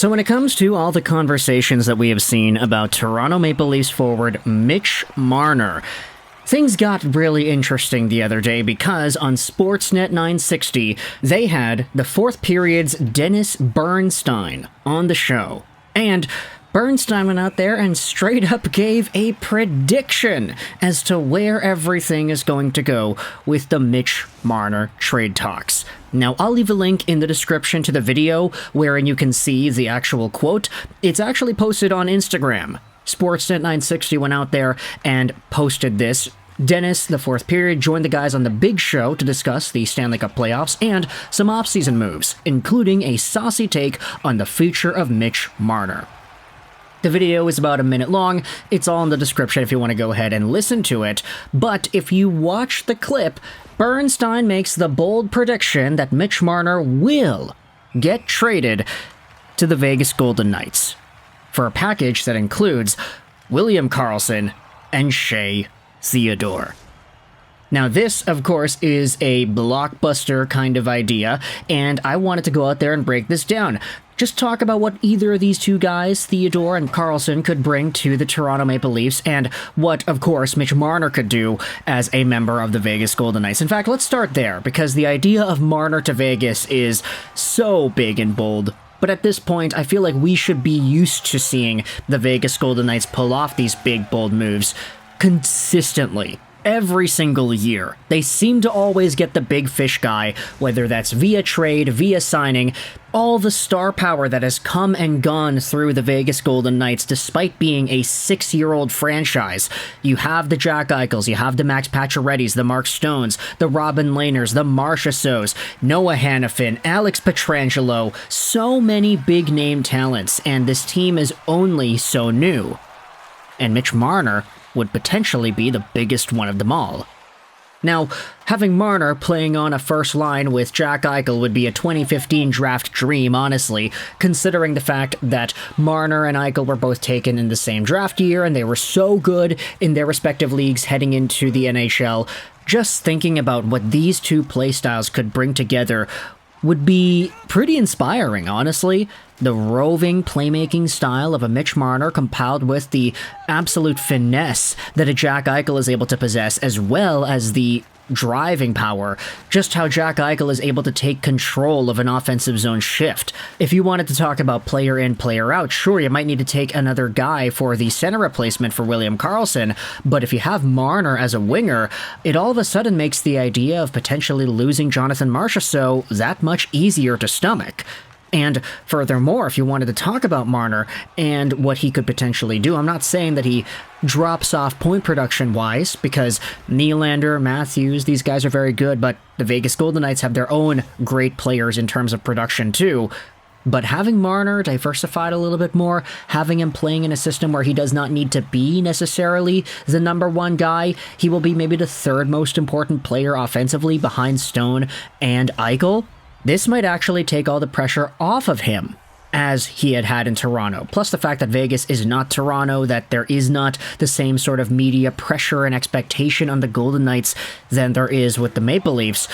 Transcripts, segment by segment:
So when it comes to all the conversations that we have seen about Toronto Maple Leafs forward Mitch Marner, things got really interesting the other day because on Sportsnet 960, they had the fourth period's Dennis Bernstein on the show. And Bernstein went out there and straight up gave a prediction as to where everything is going to go with the Mitch Marner trade talks. Now, I'll leave a link in the description to the video wherein you can see the actual quote. It's actually posted on Instagram. Sportsnet 960 went out there and posted this. Dennis, the fourth period, joined the guys on the big show to discuss the Stanley Cup playoffs and some offseason moves, including a saucy take on the future of Mitch Marner. The video is about a minute long. It's all in the description if you want to go ahead and listen to it. But if you watch the clip, Bernstein makes the bold prediction that Mitch Marner will get traded to the Vegas Golden Knights for a package that includes William Karlsson and Shea Theodore. Now this, of course, is a blockbuster kind of idea, and I wanted to go out there and break this down. Just talk about what either of these two guys, Theodore and Karlsson, could bring to the Toronto Maple Leafs, and what, of course, Mitch Marner could do as a member of the Vegas Golden Knights. In fact, let's start there, because the idea of Marner to Vegas is so big and bold. But at this point, I feel like we should be used to seeing the Vegas Golden Knights pull off these big, bold moves consistently. Every single year. They seem to always get the big fish guy, whether that's via trade, via signing, all the star power that has come and gone through the Vegas Golden Knights despite being a 6-year-old franchise. You have the Jack Eichels, you have the Max Pacioretty's, the Mark Stones, the Robin Lehners, the Marchessaults, Noah Hanifin, Alex Pietrangelo, so many big-name talents, and this team is only so new. And Mitch Marner would potentially be the biggest one of them all. Now, having Marner playing on a first line with Jack Eichel would be a 2015 draft dream, honestly, considering the fact that Marner and Eichel were both taken in the same draft year and they were so good in their respective leagues heading into the NHL. Just thinking about what these two playstyles could bring together would be pretty inspiring, honestly. The roving playmaking style of a Mitch Marner compiled with the absolute finesse that a Jack Eichel is able to possess, as well as the driving power, just how Jack Eichel is able to take control of an offensive zone shift. If you wanted to talk about player in, player out, sure, you might need to take another guy for the center replacement for William Karlsson, but if you have Marner as a winger, it all of a sudden makes the idea of potentially losing Jonathan Marchessault that much easier to stomach. And furthermore, if you wanted to talk about Marner and what he could potentially do, I'm not saying that he drops off point production-wise, because Nylander, Matthews, these guys are very good, but the Vegas Golden Knights have their own great players in terms of production too. But having Marner diversified a little bit more, having him playing in a system where he does not need to be necessarily the number one guy, he will be maybe the third most important player offensively behind Stone and Eichel. This might actually take all the pressure off of him, as he had in Toronto. Plus the fact that Vegas is not Toronto, that there is not the same sort of media pressure and expectation on the Golden Knights than there is with the Maple Leafs.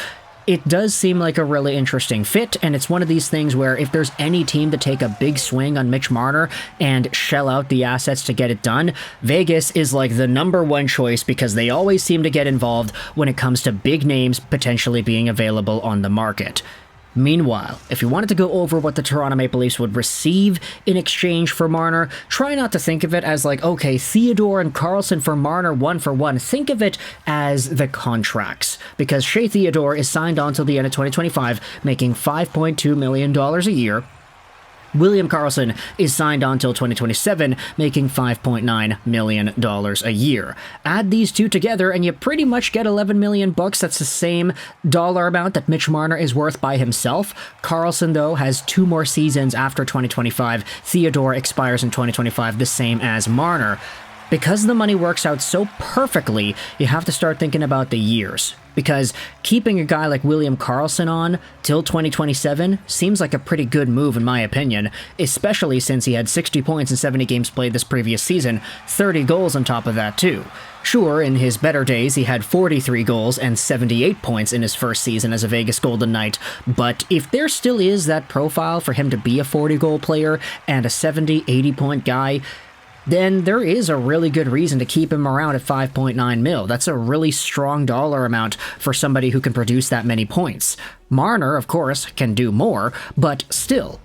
It does seem like a really interesting fit, and it's one of these things where if there's any team to take a big swing on Mitch Marner and shell out the assets to get it done, Vegas is like the number one choice because they always seem to get involved when it comes to big names potentially being available on the market. Meanwhile, if you wanted to go over what the Toronto Maple Leafs would receive in exchange for Marner, try not to think of it as like, okay, Theodore and Karlsson for Marner 1-for-1. Think of it as the contracts, because Shea Theodore is signed on till the end of 2025, making $5.2 million a year. William Karlsson is signed on till 2027, making $5.9 million a year. Add these two together and you pretty much get $11 million bucks. That's the same dollar amount that Mitch Marner is worth by himself. Karlsson, though, has 2 more seasons after 2025. Theodore expires in 2025, the same as Marner. Because the money works out so perfectly, you have to start thinking about the years. Because keeping a guy like William Karlsson on till 2027 seems like a pretty good move in my opinion, especially since he had 60 points in 70 games played this previous season, 30 goals on top of that too. Sure, in his better days, he had 43 goals and 78 points in his first season as a Vegas Golden Knight, but if there still is that profile for him to be a 40-goal player and a 70, 80-point guy, then there is a really good reason to keep him around at 5.9 mil. That's a really strong dollar amount for somebody who can produce that many points. Marner, of course, can do more, but still,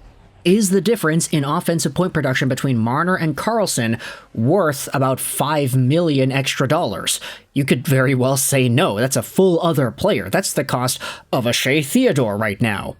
is the difference in offensive point production between Marner and Karlsson worth about $5 million extra dollars? You could very well say no, that's a full other player. That's the cost of a Shea Theodore right now.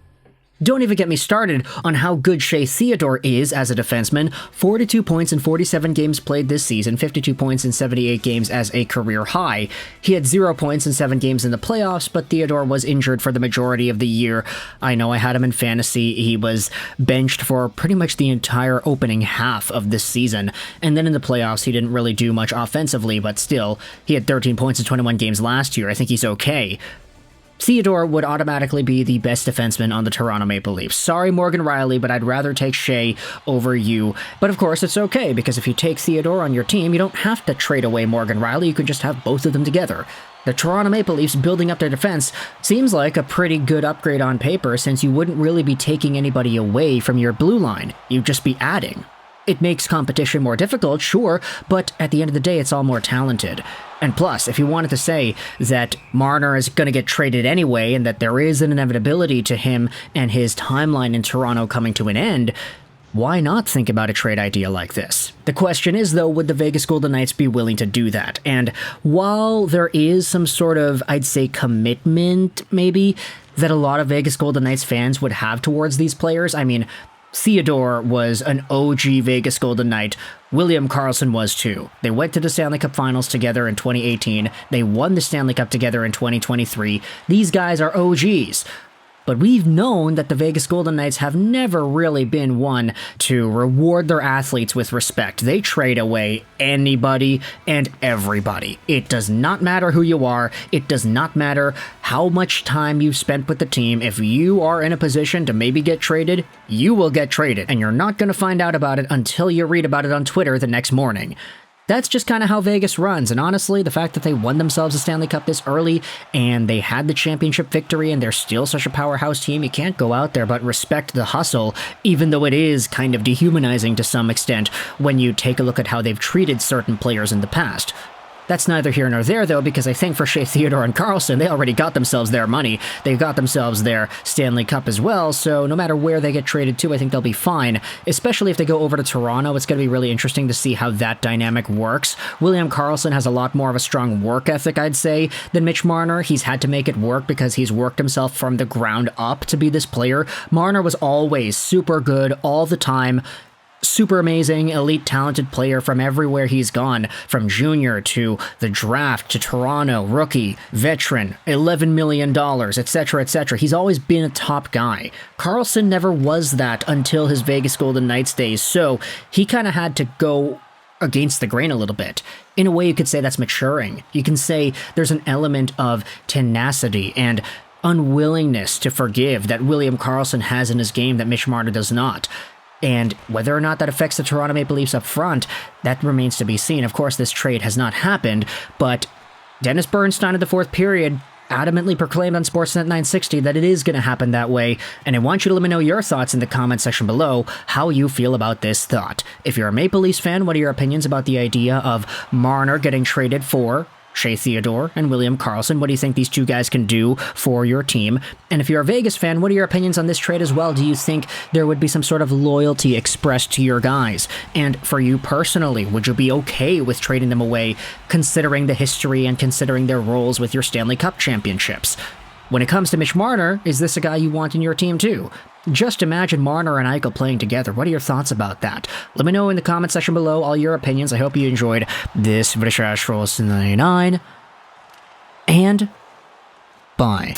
Don't even get me started on how good Shea Theodore is as a defenseman. 42 points in 47 games played this season, 52 points in 78 games as a career high. He had 0 points in 7 games in the playoffs, but Theodore was injured for the majority of the year. I know I had him in fantasy. He was benched for pretty much the entire opening half of this season, and then in the playoffs he didn't really do much offensively, but still, he had 13 points in 21 games last year. I think he's okay. Theodore would automatically be the best defenseman on the Toronto Maple Leafs. Sorry, Morgan Rielly, but I'd rather take Shea over you. But of course, it's okay, because if you take Theodore on your team, you don't have to trade away Morgan Rielly. You can just have both of them together. The Toronto Maple Leafs building up their defense seems like a pretty good upgrade on paper, since you wouldn't really be taking anybody away from your blue line. You'd just be adding. It makes competition more difficult, sure, but at the end of the day, it's all more talented. And plus, if you wanted to say that Marner is going to get traded anyway and that there is an inevitability to him and his timeline in Toronto coming to an end, why not think about a trade idea like this? The question is, though, would the Vegas Golden Knights be willing to do that? And while there is some sort of, I'd say, commitment, maybe, that a lot of Vegas Golden Knights fans would have towards these players, I mean, Theodore was an OG Vegas Golden Knight. William Karlsson was too. They went to the Stanley Cup Finals together in 2018. They won the Stanley Cup together in 2023. These guys are OGs. But we've known that the Vegas Golden Knights have never really been one to reward their athletes with respect. They trade away anybody and everybody. It does not matter who you are. It does not matter how much time you've spent with the team. If you are in a position to maybe get traded, you will get traded. And you're not going to find out about it until you read about it on Twitter the next morning. That's just kind of how Vegas runs, and honestly, the fact that they won themselves a Stanley Cup this early, and they had the championship victory, and they're still such a powerhouse team, you can't go out there but respect the hustle, even though it is kind of dehumanizing to some extent when you take a look at how they've treated certain players in the past. That's neither here nor there, though, because I think for Shea Theodore and Karlsson, they already got themselves their money. They got themselves their Stanley Cup as well, so no matter where they get traded to, I think they'll be fine. Especially if they go over to Toronto, it's going to be really interesting to see how that dynamic works. William Karlsson has a lot more of a strong work ethic, I'd say, than Mitch Marner. He's had to make it work because he's worked himself from the ground up to be this player. Marner was always super good all the time. Super amazing, elite, talented player from everywhere he's gone, from junior to the draft to Toronto, rookie, veteran, $11 million, etc., etc. He's always been a top guy. Karlsson never was that until his Vegas Golden Knights days, so he kind of had to go against the grain a little bit. In a way, you could say that's maturing. You can say there's an element of tenacity and unwillingness to forgive that William Karlsson has in his game that Mitch Marner does not. And whether or not that affects the Toronto Maple Leafs up front, that remains to be seen. Of course, this trade has not happened, but Dennis Bernstein in the fourth period adamantly proclaimed on Sportsnet 960 that it is going to happen that way, and I want you to let me know your thoughts in the comment section below, how you feel about this thought. If you're a Maple Leafs fan, what are your opinions about the idea of Marner getting traded for Shea Theodore and William Karlsson? What do you think these two guys can do for your team? And if you're a Vegas fan, what are your opinions on this trade as well? Do you think there would be some sort of loyalty expressed to your guys? And for you personally, would you be okay with trading them away, considering the history and considering their roles with your Stanley Cup championships? When it comes to Mitch Marner, is this a guy you want in your team too? Just imagine Marner and Eichel playing together. What are your thoughts about that? Let me know in the comment section below all your opinions. I hope you enjoyed this British Ash Rolls 99. And bye.